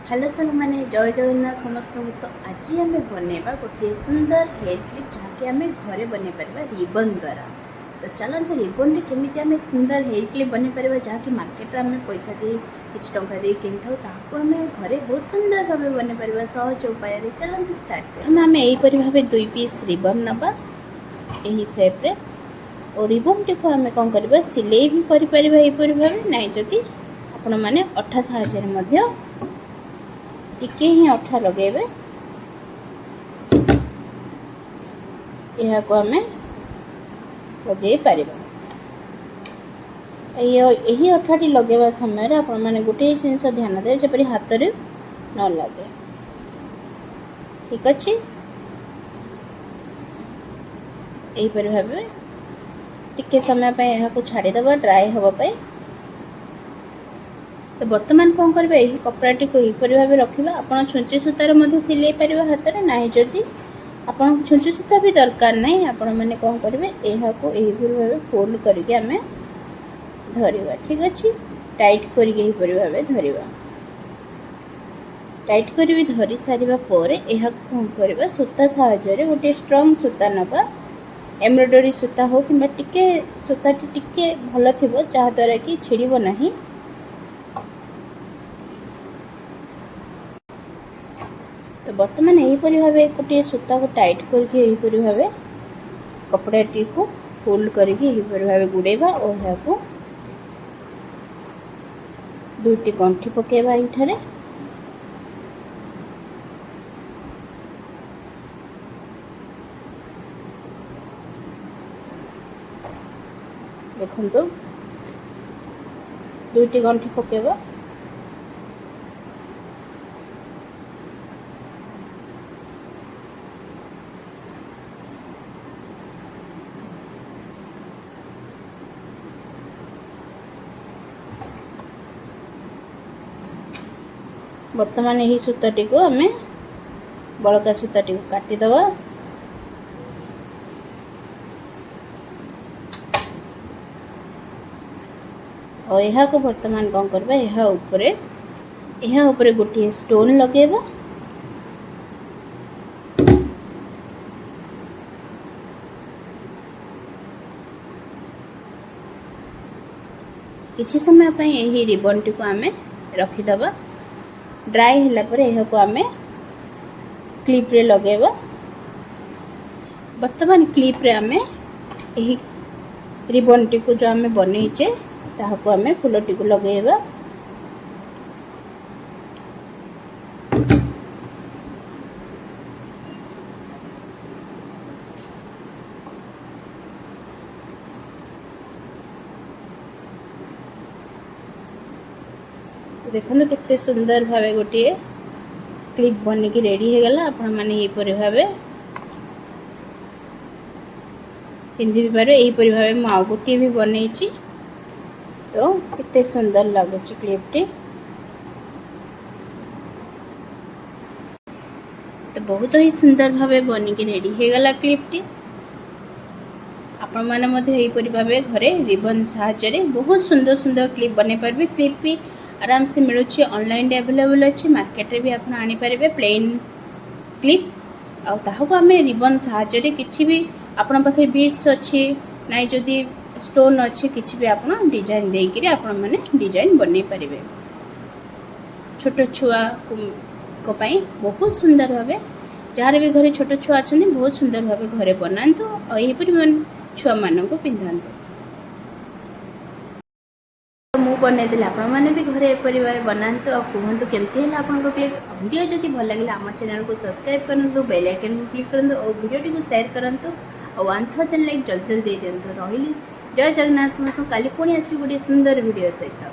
Hello साल मैंने जय जगन्नाथ समस्त को। तो आज आम बनवा गोटे सुंदर हेयर क्लिप जहाँकि आम घरे बन पार रिबन द्वारा। तो चलते रिबन केमी आम सुंदर हेयर क्लिप बन पार जहाँकि मार्केट आम पैसा दे किसी टंका दे कि आम घरे बहुत सुंदर भाव बन पार सहज उपाय। चलते स्टार्ट कर आम यहीपरी भाव 2 पीस रिबन नवा यही सेप्रे और रिबन टी को आम कौन कर सिलाई भी कर भाव ना जदि आपण मैंने अठा साहाय्य टिके ही अठा लगेबे को आम लगे पार। यही अठाटी लगेवा समय आपण मैंने गोटे जिनस ध्यान दे जपरी हाथ रे न लगे। ठीक अच्छे यहीपरि भाव टिके समय यहाँ को छाड़ीदेव ड्राए हाँपाई। तो बर्तमान कौन करेंगे यही कपड़ाटी को यहीपरि भाव रखा। आपड़ छुंची सूतार सिलाई पार हाथ में ना जदि आपन छुंची सूता भी दरकार नहीं आपण मैंने कौन करेंगे यहाँ को यहीपरि भाव फोल्ड करके आम धरवा। ठीक अच्छे टाइट करके भाव धरवा। टाइट कर भी धरी सारा पर यह कौन करवा सूता साहाय्य गोटे स्ट्रंग सूता नवा एम्ब्रॉयडरी सूता हो कि टिके सूताटी टिके भल थी जहाँद्वारा कि छिड़ब नहीं। तो बर्तमान यहीपरि भाव गोटे सूता को टाइट करके यहीपरि भाव कपड़ाटी को फोल्ड करके यहीपरि भाव गुड़ेबा और यहाँ को दुईटी गंठी पकेबा। ये देखो दुईटी गंठी पकेबा। वर्तमान यही सूताटी को आम बड़का सूताटी को काटिदवा। और यहाँ को वर्तमान कौन करबा यहाँ ऊपर गोटे स्टोन लगेबा। किसी समय पर यही रिबन टी को आम रखीदबा। ड्राई होला पर यह को आम क्लिप रे लगेबा। वर्तमान क्लिप रे आम यही रिबन टी को जो आम बनईचे ताहाको आम फूलटी को लगेबा। तो देखो केते सुंदर भाव गोटे क्लिप बन की रेडी हो गला। आपण मैंने यहीपरि भाव पिंधि पारे यहीपरि भाव मु आउ गोटे भी बनईची। तो कितने सुंदर लगुच क्लिपटी। तो बहुत ही सुंदर भाव बन की रेडी हो गला क्लिपटी। आपण मैंने यहीपरि भाव घरे रिबन साहाय्य बहुत सुंदर सुंदर क्लिप बन पारे। क्लिप भी आराम से मिलूँ ऑनलाइन अवेलेबल अच्छी मार्केट रे भी आप आनीपारे प्लेन क्लिप आउ आम रिबन साहाय्य किसी भी आपण पाखे बीड्स अच्छी ना जदि स्टोन अच्छी किसी भी आप डिजाइन देकर आपण मैंने डिजाइन बन पारे। छोट छुआ को बहुत सुंदर भाव जार भी घरे छोट छुआ अच्छा बहुत सुंदर भाव घरे बनातु और यहीपरि छुआ मान पिंधा। मु बनईदी आपण मैंने भी घरे एपरी भाव बनातु और कहतु केमती है आपको क्लिप। वीडियो जदि भल लगे आम चैनल को सब्सक्राइब करूँ बेल आइकन को क्लिक करूँ और वीडियो को शेयर करूँ और 1000 लाइक जल्दी जल्दी दे दिंतु। रही जय जगन्नाथ समस्त। काली पुणी आसबि गोटे सुंदर वीडियो सहित।